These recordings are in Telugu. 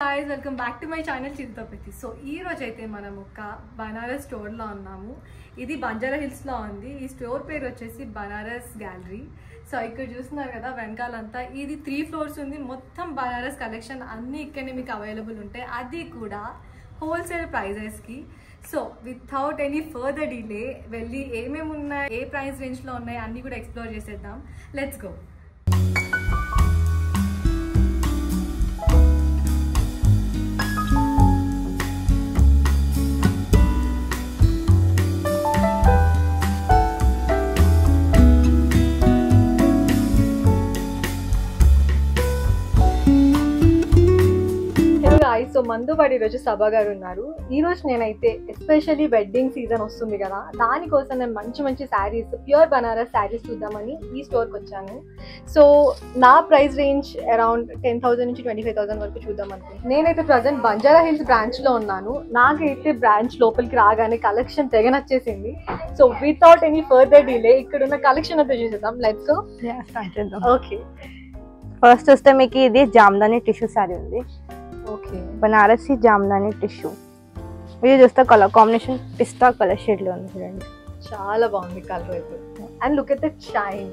guys, welcome back to my channel Chintapati. So ee roju aithe manam oka Banaras store lo unnamu. Idi Banjara Hills lo undi. Ee store peru vachesi Banaras Gallery. So ikkada chustunnaru kada venkalanta idi 3 floors undi. Mottham Banaras collection anni ikkane meeku available untayi. Adi kuda wholesale prices ki. So without any further delay velli emem unnai A price range lo unnai anni kuda explore cheseddam. Let's go. So మందు పడి రోజు సభ గారు ఉన్నారు. ఈ రోజు నేనైతే ఎస్పెషల్లీ వెడ్డింగ్ సీజన్ వస్తుంది కదా, దానికోసం నేను మంచి మంచి శారీస్, ప్యూర్ బనారస్ శారీస్ చూద్దామని ఈ స్టోర్కి వచ్చాను. సో నా ప్రైస్ రేంజ్ అరౌండ్ 10,000 నుంచి 25,000 వరకు చూద్దాం అనుకుంటున్నాను. నేనైతే ప్రజెంట్ బంజారా హిల్స్ బ్రాంచ్లో ఉన్నాను. నాకైతే బ్రాంచ్ లోపలికి రాగానే కలెక్షన్ తెగ నచ్చేసింది. So without any further delay ఇక్కడ ఉన్న కలెక్షన్ అంతా చూసేద్దాం. Let's go. ఓకే, ఫస్ట్ వస్తే మీకు ఇది జామ్దాని టిష్యూ శారీ ఉంది. Okay, Banarasi Jamdani tissue. ఇది చూస్తే కలర్ కాంబినేషన్ పిస్తా కలర్ షేడ్ లో ఉంది చూడండి, చాలా బాగుంది కలర్ అయితే. And look at the shine.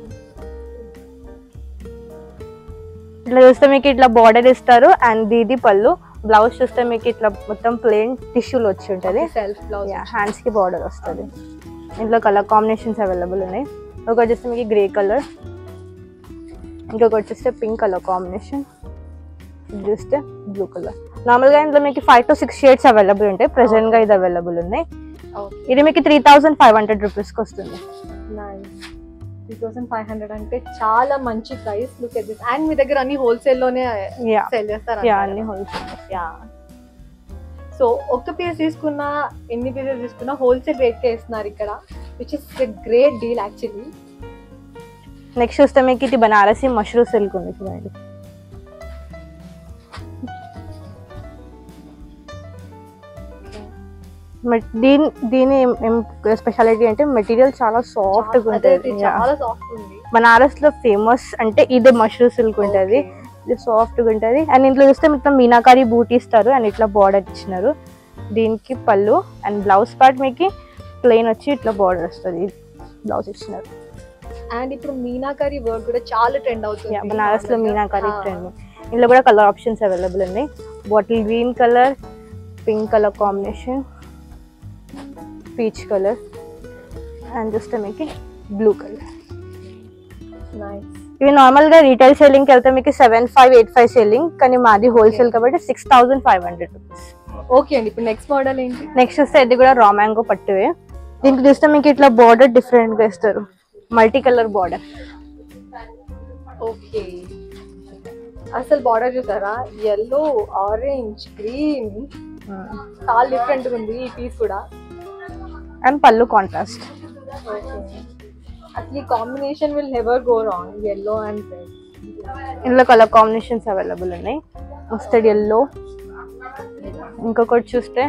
ఇట్లా చూస్తే మీకు ఇట్లా బార్డర్ ఇస్తారు అండ్ ఇది పళ్ళు. బ్లౌజ్ చూస్తే మీకు ఇట్లా మొత్తం ప్లెయిన్ టిష్యూలో వచ్చి ఉంటుంది. సెల్ఫ్ బ్లౌజ్, హ్యాండ్స్ కి బార్డర్ వస్తుంది. ఇంట్లో కలర్ కాంబినేషన్స్ అవైలబుల్ ఉన్నాయి. ఒకటి చూస్తే మీకు గ్రే కలర్, ఇంకొకటి చూస్తే పింక్ కలర్ కాంబినేషన్, చూస్తే బ్లూ కలర్. నార్మల్ గా ఇందులో మీకు 5 to 6 షేడ్స్ అవైలబుల్ ఉంటాయి. ప్రెసెంట్ గా ఇది అవైలబుల్ ఉన్నాయి. ఇది మీకు 3,500 రూపీస్ కి వస్తుంది. 3,500 అంటే చాలా మంచి price. Look at this. And మీ దగ్గర అన్ని హోల్సేల్ లోనే సేల్ చేస్తారు? అన్ని హోల్సేల్. సో ఒక్క పీస్ తీసుకున్నా, ఎన్ని పీసెస్ తీసుకున్నా హోల్సేల్ రేట్ కే ఇస్తున్నారు ఇక్కడ, which is a great deal actually. Next చూస్తే మీకు ఇది బనారసి మష్రూమ్ సిల్క్ ఉంది చూడండి. దీని స్పెషాలిటీ అంటే మెటీరియల్ చాలా సాఫ్ట్ గా ఉంటుంది. బనారస్ లో ఫేమస్ అంటే ఇదే మష్రూమ్ సిల్క్ ఉంటుంది. ఇది సాఫ్ట్ గా ఉంటుంది. అండ్ ఇంట్లో చూస్తే మొత్తం మీనాకారి బూటీ ఇస్తారు అండ్ ఇట్లా బార్డర్ ఇచ్చినారు. దీనికి పళ్ళు అండ్ బ్లౌజ్ పార్ట్ మీకు ప్లెయిన్ వచ్చి ఇట్లా బార్డర్ వస్తుంది. బ్లౌజ్ ఇచ్చినారు. అండ్ ఇప్పుడు మీనాకారి వర్క్ కూడా చాలా ట్రెండ్ అవుతుంది బనారస్ లో. మీనాకారి ట్రెండ్. ఇందులో కూడా కలర్ ఆప్షన్స్ అవైలబుల్ ఉన్నాయి. Bottle green colour, pink colour combination, peach colour and చూస్తే మీకు బ్లూ కలర్. ఇవి నార్మల్ గా రీటైల్ సెల్లింగ్ కి వెళ్తే మీకు 7,585 సెల్లింగ్, కానీ మాది హోల్సేల్ కాబట్టి 6,500 రూపీస్. ఓకే అండి, ఇప్పుడు నెక్స్ట్ మోడల్ ఏంటి? నెక్స్ట్ వస్తే ఇది కూడా రా మ్యాంగో పట్టువే. దీనికి చూస్తే మీకు ఇట్లా బార్డర్ డిఫరెంట్ గా ఇస్తారు, మల్టీ కలర్ బార్డర్. ఓకే, అసలు బార్డర్ చూసారా? ఎల్లో, ఆరెంజ్, గ్రీన్, చాలా డిఫరెంట్ గా ఉంది ఈ పీస్ కూడా. అండ్ పళ్ళు కాంట్రాస్ట్. అసలు ఈ combination will never go wrong, yellow and red. ఇందులో కలర్ కాంబినేషన్స్ అవైలబుల్ ఉన్నాయి. మస్టర్డ్ ఎల్లో, ఇంకొకటి చూస్తే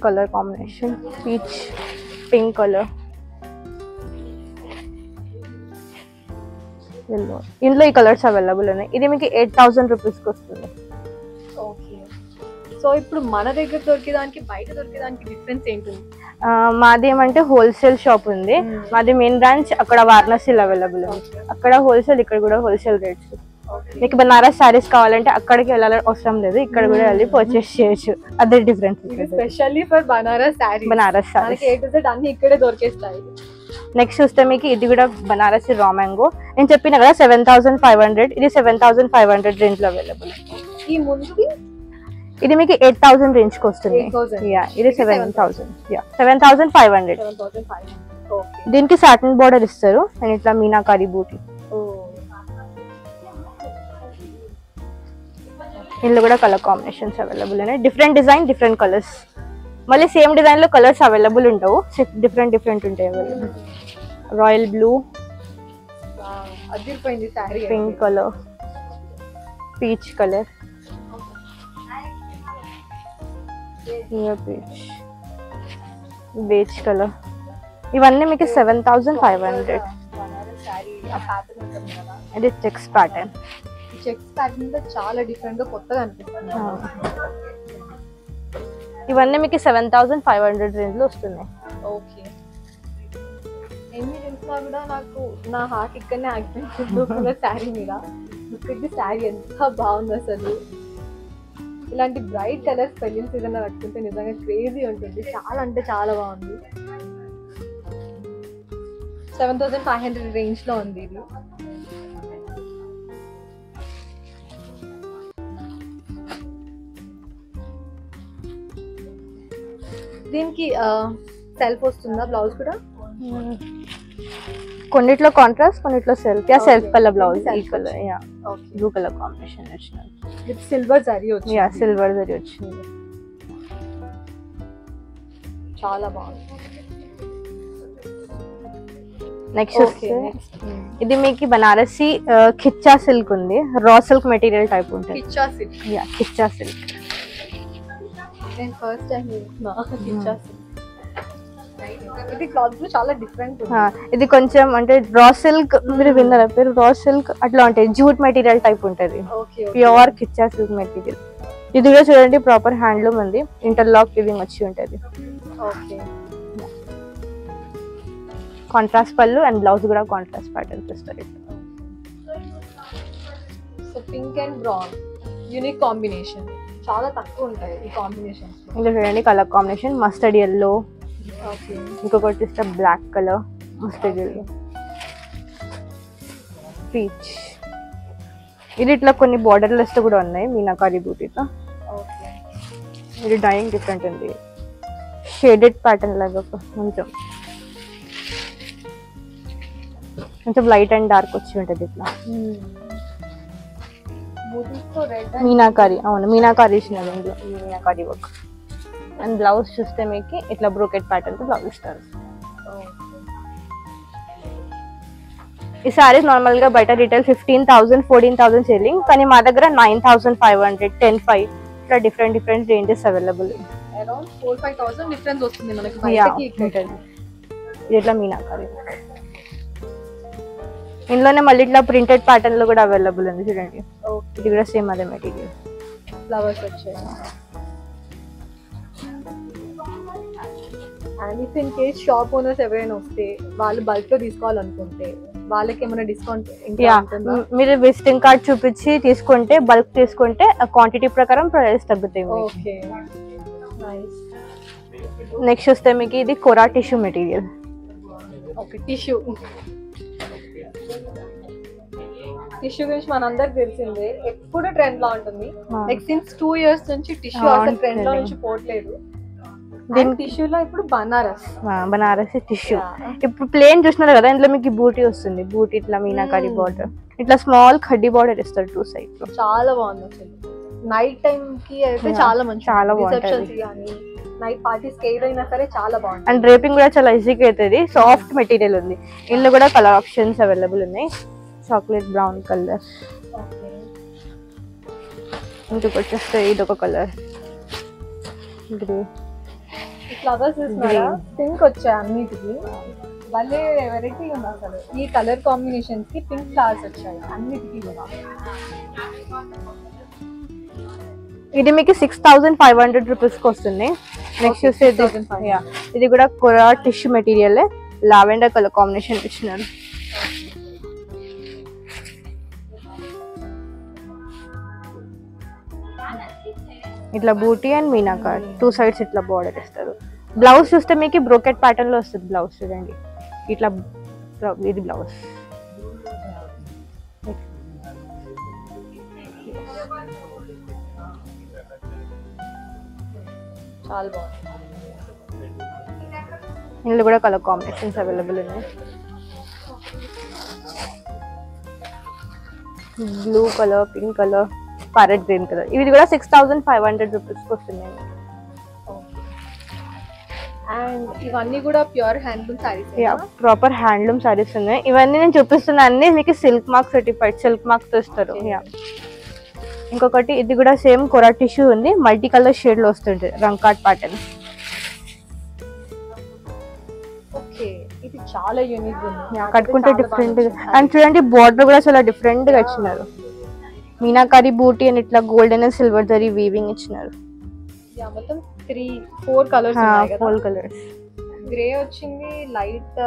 colour combination peach, pink colour, yellow. ఇందులో ఈ కలర్స్ అవైలబుల్ ఉన్నాయి. ఇది మీకు 8,000 రూపీస్కి వస్తుంది. సో ఇప్పుడు మన దగ్గర దొరికేదానికి బయట దొరికేదానికి డిఫరెన్స్ ఏంటుంది? మాది ఏమంటే హోల్సేల్ షాప్ ఉంది. మాది మెయిన్ బ్రాంచ్ అక్కడ వారణాసిలో అవైలబుల్ ఉంది. అక్కడ హోల్సేల్, ఇక్కడ కూడా హోల్సేల్ రేట్స్. మీకు బనారస్ శారీస్ కావాలంటే అక్కడికి వెళ్ళాలని అవసరం లేదు, ఇక్కడ కూడా వెళ్ళి పర్చేస్ చేయొచ్చు. అదే difference. Specially for Banaras saris. Banaras saris A to Z అన్ని ఇక్కడే దొరికేస్తాయి. నెక్స్ట్ చూస్తే మీకు ఇది కూడా బనారసి రా మ్యాంగో. నేను చెప్పిన కదా 7,500, ఇది 7,500 రేంజ్ లో అవైలబుల్. ఈ ముందుది ఇది మీకు 8,000 రేంజ్ కి వస్తుంది. ఇది 7,500. దీనికి సాటిన్ బార్డర్ ఇస్తారు అండ్ ఇట్లా మీనాకారి బూటీ. ఇందులో కూడా కలర్ కాంబినేషన్స్ అవైలబుల్ ఉన్నాయి. Different design, different colours. మళ్ళీ సేమ్ డిజైన్ లో కలర్స్ అవైలబుల్ ఉండవు, డిఫరెంట్ ఉంటాయి available. Royal blue, pink colour, peach colour, peach, beige colour. ఇవన్నీ మీకు 7,500. ఇది చెక్స్ ప్యాటర్న్. చెక్స్ ప్యాటర్న్ లో చాలా డిఫరెంట్ గా కొత్తగా అనిపిస్తుంది. ఇవన్నీ మీకు 7500 రేంజ్ లో వస్తున్నాయి. ఓకే, ఎన్ని చూసినా కూడా నాకు నా హార్ట్ ఇక్కడనే ఆగిపోయింది శారీ మీద. లుక్ శారీ ఎంత బాగుంది అసలు. ఇలాంటి బ్రైట్ కలర్స్ పెళ్లి సీజన్ లో కట్టుకుంటే నిజంగా క్రేజీ ఉంటుంది. చాలా అంటే చాలా బాగుంది. 7500 రేంజ్ లో ఉంది ఇది. దీనికి సెల్ఫ్ వస్తుందా బ్లౌజ్ కూడా? కొన్నిట్లో కాంట్రాస్ట్, కొన్నిట్లో సెల్ఫ్. సెల్ఫ్ కలర్ బ్లౌజ్, ఈ కలర్ బ్లూ కలర్ కాంబినేషన్ వచ్చింది. విత్ సిల్వర్ జరీ వచ్చింది. సిల్వర్ జరీ వచ్చింది. చాలా బాగుంది. నెక్స్ట్ ఇది మీకు బనారసి ఖిచ్చా సిల్క్ ఉంది. రా సిల్క్ మెటీరియల్ టైప్ ఉంటుంది. ఖిచ్చా సిల్క్. ఖిచ్చా సిల్క్. నేను ఫస్ట్ టైం చూస్తున్నా ఖిచ్చా సిల్క్. ఇది క్లాత్ చాలా డిఫరెంట్. ఇది కొంచెం అంటే రా సిల్క్, మీరు విన్నారా పేరు? రా సిల్క్ అట్లా ఉంటాయి, జూట్ మెటీరియల్ టైప్ ఉంటుంది. ప్యూర్ ఖిచ్చా సిల్క్ మెటీరియల్. ఇది కూడా చూడండి ప్రాపర్ హ్యాండ్లూమ్ ఉంది. ఇంటర్లాక్ వీవింగ్ వచ్చి ఉంటుంది. కాంట్రాస్ట్ పళ్ళు అండ్ బ్లౌజ్ కూడా కాంట్రాస్ట్ ప్యాటర్న్స్ ఇస్తారు. So pink and brown unique combination. చాలా తక్కువ ఉంటాయి ఈ కాంబినేషన్. ఇంకా చూడండి కలర్ కాంబినేషన్ మస్టర్డ్ ఎల్లో, ఇంకొకటి ఇస్తే black colour, mustard yellow, peach. ఇది ఇట్లా కొన్ని బార్డర్ లెస్ కూడా ఉన్నాయి మీనాకారి బూటీతో. ఇది డైయింగ్ డిఫరెంట్ ఉంది, షేడెడ్ ప్యాటర్న్ లాగా కొంచెం కొంచెం లైట్ అండ్ డార్క్ వచ్చి ఉంటుంది ఇట్లా. మీనాకారి, అవును మీనాకారి ఇచ్చినారు ఇందులో, మీనాకారి వర్క్. అండ్ బ్లౌజ్ చూస్తే మీకు ఇట్లా బ్రోకెట్ ప్యాటర్న్ తో బ్లౌజ్ ఇస్తారు. ఈ సారీస్ నార్మల్ గా బయట రిటైల్ 15,000 14,000 సెల్లింగ్, కానీ మా దగ్గర 9,500 10,500 ఇట్లా different ranges available. Around 4-5,000 difference వస్తుంది మనకి బయటకి. ఇది ఇట్లా మీనాకారి. ఇందులోనే మళ్ళీ ఇట్లా ప్రింటెడ్ ప్యాటర్న్ లో కూడా అవైలబుల్ ఉంది చూడండి. ఇది కూడా సేమ్ అదే మెటీరియల్, ఫ్లవర్స్ వచ్చాయి. And if in case shop owners ఎవరైనా వస్తే వాళ్ళు బల్క్ లో తీసుకోవాలనుకుంటే వాళ్ళకి ఏమైనా డిస్కౌంట్? మీరు విజిటింగ్ కార్డ్ చూపించి తీసుకుంటే, బల్క్ తీసుకుంటే క్వాంటిటీ ప్రకారం ప్రైస్ తగ్గుతాయి. Okay, nice. నెక్స్ట్ వస్తే మీకు ఇది కోరా టిష్యూ మెటీరియల్. ఓకే, టిష్యూ గురించి మనందరికి తెలిసిందే, ఎప్పుడు ట్రెండ్ లో ఉంటుంది. లైక్ సిన్స్ 2 years నుంచి టిష్యూ అసలు ట్రెండ్ లో నుంచి పోవట్లేదు. టిష్యూలో ఇప్పుడు బనారసి టిష్యూ. ఇప్పుడు ప్లేన్ చూస్తున్నారు కదా, ఇందులో మీకు బూటీ వస్తుంది. బూటీ ఇట్లా మీనాకారి బార్డర్, ఇట్లా స్మాల్ ఖడ్డీ బార్డర్ ఇస్తారు 2 sides లో. చాలా బాగుంది అసలు. నైట్ టైం కి అయితే చాలా మంచి, చాలా బాగుంటుంది. నైట్ పార్టీస్ కి ఏదైనా సరే చాలా బాగుంటుంది. అండ్ డ్రేపింగ్ కూడా చాలా ఈజీగా అవుతుంది. సాఫ్ట్ మెటీరియల్ ఉంది. ఇందులో కూడా కలర్ ఆప్షన్స్ అవైలబుల్ ఉన్నాయి. చాక్లెట్ బ్రౌన్ కలర్, ఇంకొకటి వచ్చేస్తే ఇదొక కలర్ గ్రే. ఫ్లవర్స్ పింక్ వచ్చాయి అన్నిటికి. భలే వెరైటీ ఉంది అసలు. ఈ కలర్ కాంబినేషన్స్ కి పింక్ ఫ్లవర్స్ వచ్చాయి అన్నిటికీ కూడా. ఇది మీకు 6,500 రూపీస్ కి వస్తుంది. నెక్స్ట్ చూస్తే ఇది కూడా kora tissue material, lavender colour combination ఇచ్చినారు. ఇట్లా బూటీ అండ్ మీనాకారి 2 sides ఇట్లా బార్డర్ ఇస్తారు. బ్లౌజ్ చూస్తే మీకు బ్రోకెట్ ప్యాటర్న్ లో వస్తుంది బ్లౌజ్. చూడండి ఇట్లా ఇది బ్లౌజ్. చాలా బాగుంది. ఇందులో కూడా కలర్ కాంబినేషన్స్ అవైలబుల్ ఉన్నాయి. Blue colour, pink colour, parrot green colour. ఇది కూడా 6,500 రూపీస్ వస్తుంది. అండ్ ఇవన్నీ కూడా pure handloom saris. Proper handloom saris ఉన్నాయి. ఇవన్నీ నేను చూపిస్తున్నా అన్ని మీకు silk mark certified, silk mark తో ఇస్తారు. ఇంకొకటి ఇది కూడా సేమ్ కొరా టిష్యూ ఉంది, మల్టీ కలర్ షేడ్ లో వస్తుంది, రంకాట్ ప్యాటర్న్. ఇది చాలా యూనిక్ ఉంది, కట్టుకుంటే డిఫరెంట్. అండ్ చూడండి బార్డర్ కూడా చాలా డిఫరెంట్ గా ఇచ్చినారు. మీనాకారి బూటీ అని ఇట్లా golden and silver zari weaving ఇచ్చినారు. మొత్తం 4 కలర్స్ ఉన్నాయి కదా. 4 కలర్స్. గ్రే వచ్చింది, light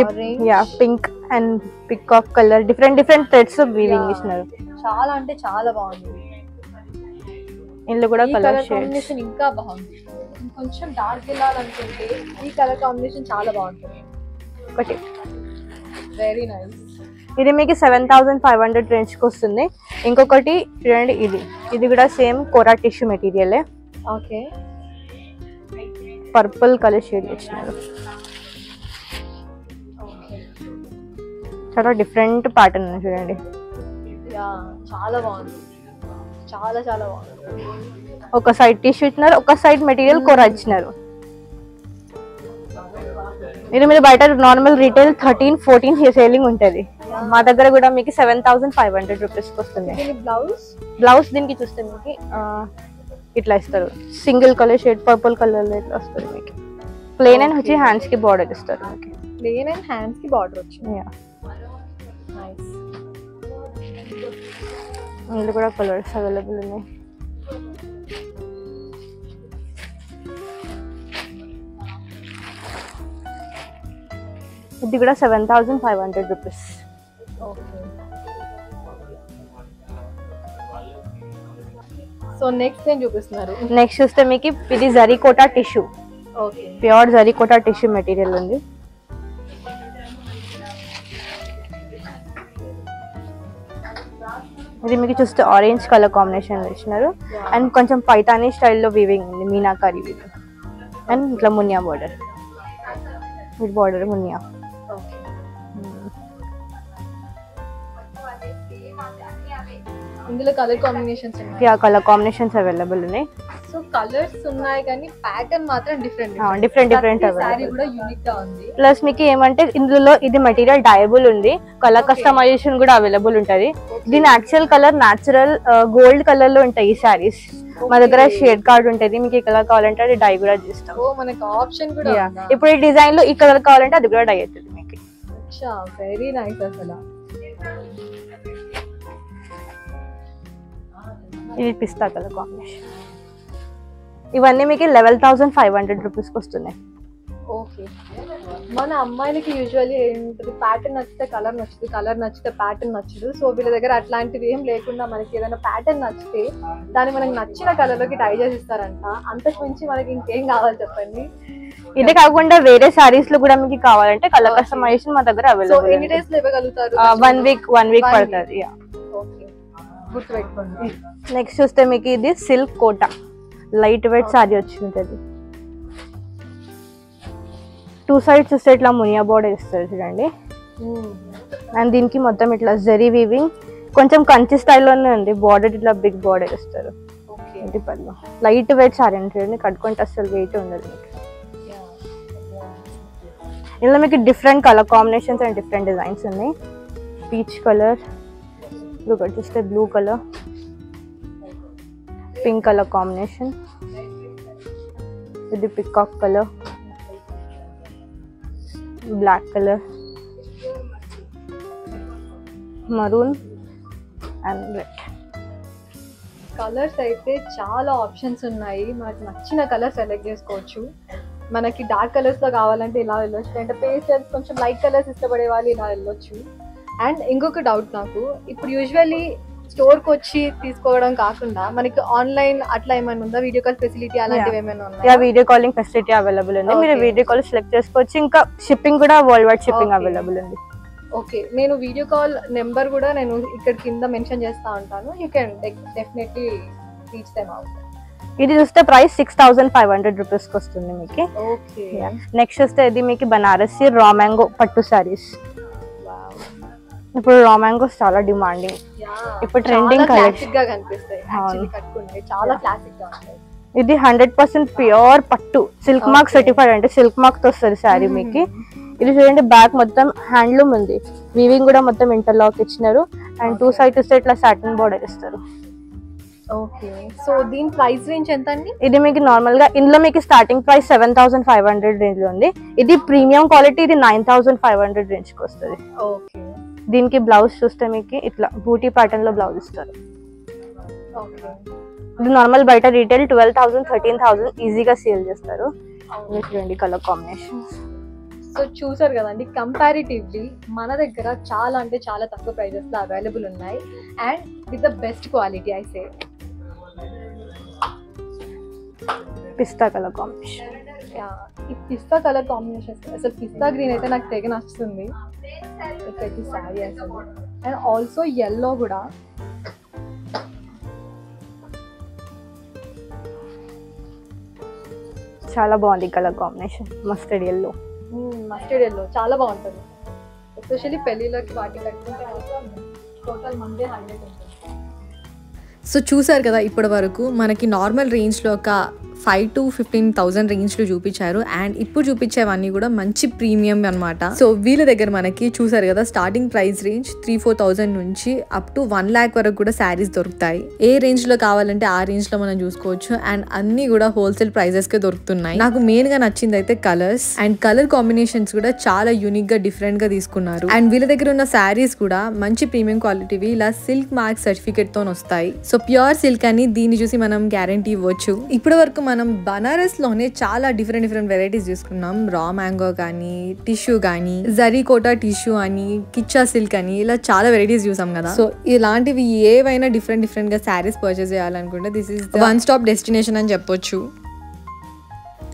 orange, pink and peacock colour, different threads weaving ఇచ్చినారు. చాలా అంటే చాలా బాగుంది. ఇందులో కూడా కలర్ కాంబినేషన్ ఇంకా బాగుంది. కొంచెం డార్క్ వెళ్ళాలనుకుంటే ఈ కలర్ కాంబినేషన్ చాలా బాగుంటుంది. ఒకటి వెరీ నైస్. ఇది మీకు 7500 రేంజ్ కి వస్తుంది. ఇంకొకటి చూడండి, ఇది కూడా same kora tissue material. Okay, purple colour shade ఇచ్చినారు. చాలా డిఫరెంట్ ప్యాటర్న్ చూడండి. చాలా బాగుంది, చాలా చాలా బాగుంది. ఒక సైడ్ టిష్యూ ఇచ్చినారు, ఒక సైడ్ మెటీరియల్ కోరా ఇచ్చినారు. ఇది మీరు బయట నార్మల్ రీటైల్ 13-14 సేలింగ్ ఉంటుంది. మా దగ్గర కూడా మీకు 7500 రూపీస్కి వస్తుంది. బ్లౌజ్ దీనికి చూస్తే మీకు ఇట్లా ఇస్తారు, single colour shade purple colour లో ఇట్లా వస్తుంది మీకు. ప్లెయిన్ అండ్ వచ్చి హ్యాండ్స్ కి బార్డర్ ఇస్తారు మీకు. ప్లెయిన్ అండ్ హ్యాండ్స్ కి బార్డర్ వచ్చింది. ఇందులో కూడా కలర్స్ అవైలబుల్ ఉన్నాయి. ఇది కూడా 7500 రూపీస్. సో నెక్స్ట్ ఏం చూపిస్తున్నారు? నెక్స్ట్ చూస్తే మీకు ఇది zari kota tissue. Okay, pure zari kota tissue material ఉంది. ఇది మీకు చూస్తే ఆరెంజ్ కలర్ కాంబినేషన్ ఇచ్చినారు. అండ్ కొంచెం పైతానీ స్టైల్లో వీవింగ్ ఉంది, మీనాకారి వీవింగ్. అండ్ ఇట్లా మునియా బార్డర్, ఇది బార్డర్ మునియా. ఇందులో కలర్ కాంబినేషన్స్ ఉన్నాయి. కలర్ కాంబినేషన్స్ అవైలబుల్ ఉన్నాయి. సో కలర్స్ ఉన్నాయి కానీ ప్యాటర్న్ మాత్రం డిఫరెంట్ సారీ కూడా యూనిక్ గా ఉంది. ప్లస్ మీకు ఏమంటే ఇందులో ఇది మెటీరియల్ డయబుల్ ఉంది, కలర్ కస్టమైజేషన్ కూడా అవైలబుల్ ఉంటది. దీని actual colour natural gold colour లో ఉంటాయి ఈ సారీస్. మా దగ్గర షేడ్ కార్డ్ ఉంటది, మీకు ఈ కలర్ కావాలంటే అది డై కూడా చేస్తాం. మనకి ఆప్షన్ కూడా. ఇప్పుడు ఈ డిజైన్ లో ఈ కలర్ కావాలంటే అది కూడా డై అవుతుంది మీకు. Very nice. అసలు ఇది పిస్తా కలర్ కాంబినేషన్. ఇవన్నీ మీకు 11500 రూపీస్కి వస్తున్నాయి. ఓకే, మన అమ్మాయిలకి యూజువల్లీ ఏంటంటే ప్యాటర్న్ నచ్చితే కలర్ నచ్చుతుంది, కలర్ నచ్చితే ప్యాటర్న్ నచ్చదు. సో వీళ్ళ దగ్గర అట్లాంటివి ఏం లేకుండా మనకి ఏదైనా ప్యాటర్న్ నచ్చితే దాన్ని మనకి నచ్చిన కలర్లోకి డై చేసి ఇస్తారంట. అంతకు మించి మనకి ఇంకేం కావాలి చెప్పండి. ఇదే కాకుండా వేరే సారీస్ లో కూడా మీకు కావాలంటే కలర్ కస్టమైజేషన్ మా దగ్గర అవైలబుల్. ఎన్ని డేస్ లో ఇవ్వగలుగుతారు? 1 వీక్ పడుతుంది. ఓకే, గుర్తుపెట్టుకోండి. నెక్స్ట్ చూస్తే మీకు ఇది silk Kota light weight sari వచ్చి ఉంటుంది. 2 సైడ్స్ చూస్తే ఇట్లా మునియా బోర్డర్ ఇస్తారు చూడండి. అండ్ దీనికి మొత్తం ఇట్లా జరీ వీవింగ్, కొంచెం కంచి స్టైల్లోనే ఉంది. బార్డర్ ఇట్లా బిగ్ బార్డర్ ఇస్తారు. ఇది పళ్ళు. లైట్ వెయిట్ సారీ అంటే చూడండి, కట్టుకుంటే అసలు వెయిట్ ఉండదు మీకు. ఇందులో మీకు different colour combinations and different designs ఉన్నాయి. పీచ్ కలర్, ఇంకొకటి చూస్తే blue colour, pink colour combination, ఇది peacock colour, black colour, maroon and red. Colours అయితే చాలా ఆప్షన్స్ ఉన్నాయి. మనకి నచ్చిన కలర్ సెలెక్ట్ చేసుకోవచ్చు. మనకి డార్క్ కలర్స్ లో కావాలంటే ఇలా వెళ్ళొచ్చు, అంటే పేస్టల్స్ కొంచెం లైట్ కలర్స్ ఇష్టపడే వాళ్ళు ఇలా వెళ్ళొచ్చు. అండ్ ఇంకొక డౌట్ నాకు, ఇప్పుడు యూజువల్లీ స్టోర్కి వచ్చి తీసుకోవడం కాకుండా మనకి ఆన్లైన్ అట్లా ఏమైనా ఉందా? వీడియో కాల్ ఫెసిలిటీ అలాంటివి ఏమైనా ఉన్నాయా? వీడియో కాలింగ్ ఫెసిలిటీ అవైలబుల్ ఉంది. మీరు వీడియో కాల్ సెలెక్ట్ చేసుకోవచ్చు. ఇంకా షిప్పింగ్ కూడా వరల్డ్ వైడ్ షిప్పింగ్ అవైలబుల్ ఉంది. ఓకే, నేను వీడియో కాల్ నెంబర్ కూడా నేను ఇక్కడ కింద మెన్షన్ చేస్తా ఉంటాను. You can definitely reach them out. ఇది చూస్తే ప్రైస్ 6500 రూపీస్కి వస్తుంది మీకు. ఓకే, నెక్స్ట్ చూస్తే ఇది మీకు బనారసి రా మ్యాంగో పట్టు సారీస్. ఇప్పుడు రా మ్యాంగోస్ చాలా డిమాండింగ్, ఇప్పుడు ట్రెండింగ్ కలెక్షన్ గా కనిపిస్తాయి. యాక్చువల్లీ కట్టుకుంటే చాలా క్లాసిక్ గా ఉంటాయి. ఇది 100% ప్యూర్ పట్టు, సిల్క్ మార్క్ సర్టిఫైడ్, అంటే సిల్క్ మార్క్ తో వస్తుంది సారీ మీకు. ఇది చూడండి, బ్యాక్ మొత్తం హ్యాండ్లూమ్ ఉంది, వీవింగ్ కూడా మొత్తం ఇంటర్లాక్ ఇచ్చినారు. అండ్ 2 సైడ్ చూస్తే ఇట్లా సాటిన్ బోర్డర్ ఇస్తారు. ఓకే, సో దీని ప్రైస్ రేంజ్ ఎంత అండి? ఇది మీకు నార్మల్ గా ఇందులో మీకు స్టార్టింగ్ ప్రైస్ 7500 రేంజ్ లో ఉంది. ఇది ప్రీమియం క్వాలిటీ, ఇది 9500 రేంజ్ కి వస్తుంది. ఓకే, దీనికి బ్లౌజ్ చూస్తే మీకు ఇట్లా బూటీ ప్యాటర్న్ లో బ్లౌజ్ ఇస్తారు. ఇది నార్మల్ బయట రీటైల్ 12,000 13,000 ఈజీగా సేల్ చేస్తారు. చూడండి కలర్ కాంబినేషన్. సో చూసారు కదండి, కంపారిటివ్లీ మన దగ్గర చాలా అంటే చాలా తక్కువ ప్రైజెస్ లో అవైలబుల్ ఉన్నాయి and with the best quality. I say pista colour combination. ఈ పిస్తా కలర్ కాంబినేషన్ అసలు పిస్తా గ్రీన్ అయితే నాకు తెగ నచ్చుతుంది ఇక్కడికి శారీ అసలు. అండ్ ఆల్సో ఎల్లో కూడా చాలా బాగుంది కలర్ కాంబినేషన్. మస్టర్డ్ ఎల్లో చాలా బాగుంటుంది. ఎస్పెషల్లీ పెళ్ళిళ్ళకి వాటి కట్టుకుంటే టోటల్ మందే హైలైట్ ఉంటుంది. సో చూసారు కదా, ఇప్పటి వరకు మనకి నార్మల్ రేంజ్లో ఒక 5,000 to 15,000 రేంజ్లో చూపించారు. అండ్ ఇప్పుడు చూపించేవన్నీ కూడా మంచి ప్రీమియం అనమాట. సో వీళ్ళ దగ్గర మనకి చూసారు కదా, స్టార్టింగ్ ప్రైస్ రేంజ్ 3-4,000 నుంచి అప్ టు 1 lakh వరకు కూడా శారీస్ దొరుకుతాయి. ఏ రేంజ్లో కావాలంటే ఆ రేంజ్లో మనం చూసుకోవచ్చు. అండ్ అన్ని కూడా హోల్సేల్ ప్రైజెస్కే దొరుకుతున్నాయి. నాకు మెయిన్గా నచ్చింది అయితే కలర్స్ అండ్ కలర్ కాంబినేషన్స్ కూడా చాలా యూనిక్గా డిఫరెంట్గా తీసుకున్నారు. అండ్ వీళ్ళ దగ్గర ఉన్న శారీస్ కూడా మంచి ప్రీమియం క్వాలిటీవి, ఇలా సిల్క్ మార్క్ సర్టిఫికేట్తో వస్తాయి. సో ప్యూర్ సిల్క్ అని దీన్ని చూసి మనం గ్యారంటీ ఇవ్వచ్చు. ఇప్పటి వరకు మనం బనారస్లోనే చాలా డిఫరెంట్ వెరైటీస్ చూసుకున్నాం. రా మ్యాంగో కానీ, టిష్యూ కానీ, జరీకోటా టిష్యూ అని, కిచ్చా సిల్క్ అని, ఇలా చాలా వెరైటీస్ చూసాం కదా. సో ఇలాంటివి ఏవైనా డిఫరెంట్ గా శారీస్ పర్చేస్ చేయాలనుకుంటే this is one stop destination అని చెప్పొచ్చు.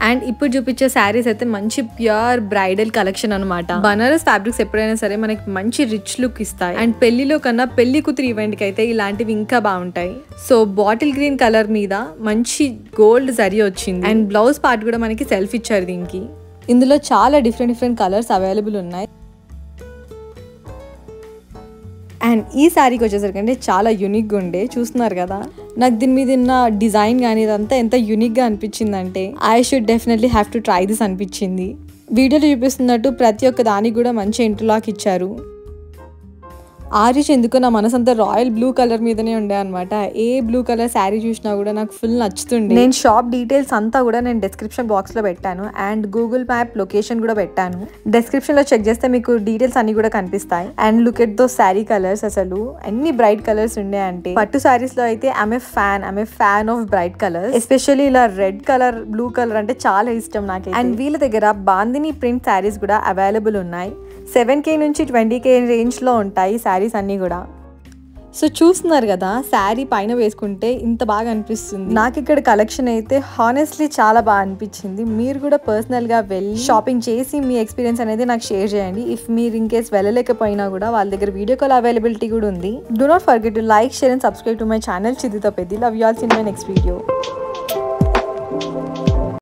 అండ్ ఇప్పుడు చూపించే శారీస్ అయితే మంచి ప్యూర్ బ్రైడల్ కలెక్షన్ అనమాట. బనారస్ ఫ్యాబ్రిక్స్ ఎప్పుడైనా సరే మనకి మంచి రిచ్ లుక్ ఇస్తాయి. అండ్ పెళ్లిలో కన్నా పెళ్లి కూతురు ఈవెంట్ కి అయితే ఇలాంటివి ఇంకా బాగుంటాయి. సో బాటిల్ గ్రీన్ కలర్ మీద మంచి గోల్డ్ జరీ వచ్చింది. అండ్ బ్లౌజ్ పార్ట్ కూడా మనకి సెల్ఫ్ ఇచ్చారు దీనికి. ఇందులో చాలా డిఫరెంట్ కలర్స్ అవైలబుల్ ఉన్నాయి. అండ్ ఈ శారీకి వచ్చేసరికి అంటే చాలా యూనిక్గా ఉండే, చూస్తున్నారు కదా. నాకు దీని మీద ఉన్న డిజైన్ కానీ ఇదంతా ఎంత యూనిక్గా అనిపించిందంటే I should definitely have to try this అనిపించింది. వీడియోలో చూపిస్తున్నట్టు ప్రతి ఒక్క దానికి కూడా మంచి ఇంటర్లాక్ ఇచ్చారు. ఆరిష్ ఎందుకో నా మనసంతా రాయల్ బ్లూ కలర్ మీదనే ఉండే అనమాట. ఏ బ్లూ కలర్ శారీ చూసినా కూడా నాకు ఫుల్ నచ్చుతుంది. నేను షాప్ డీటెయిల్స్ అంతా కూడా నేను డిస్క్రిప్షన్ బాక్స్ లో పెట్టాను అండ్ గూగుల్ మ్యాప్ లొకేషన్ కూడా పెట్టాను. డిస్క్రిప్షన్ లో చెక్ చేస్తే మీకు డీటెయిల్స్ అన్ని కూడా కనిపిస్తాయి. And look at though sari colours, అసలు ఎన్ని బ్రైట్ కలర్స్ ఉండే అంటే. పట్టు శారీస్ లో అయితే I'm a fan of bright colours. Especially ఇలా రెడ్ కలర్, బ్లూ కలర్ అంటే చాలా ఇష్టం నాకు. అండ్ వీళ్ళ దగ్గర బాందిని ప్రింట్ శారీస్ కూడా అవైలబుల్ ఉన్నాయి. 7K నుంచి 20K రేంజ్ లో ఉంటాయి శారీస్ అన్ని కూడా. సో చూస్తున్నారు కదా, శారీ పైన వేసుకుంటే ఇంత బాగా అనిపిస్తుంది. నాకు ఇక్కడ కలెక్షన్ అయితే హానెస్ట్లీ చాలా బాగా అనిపించింది. మీరు కూడా పర్సనల్ గా వెళ్ళి షాపింగ్ చేసి మీ ఎక్స్పీరియన్స్ అనేది నాకు షేర్ చేయండి. ఇఫ్ మీరు ఇన్ కేస్ వెళ్ళలేకపోయినా కూడా వాళ్ళ దగ్గర వీడియో కాల్ అవైలబిలిటీ కూడా ఉంది. Do not forget to like, share and subscribe to my channel చిదితో పెద్ది. Love you all, see in my next video.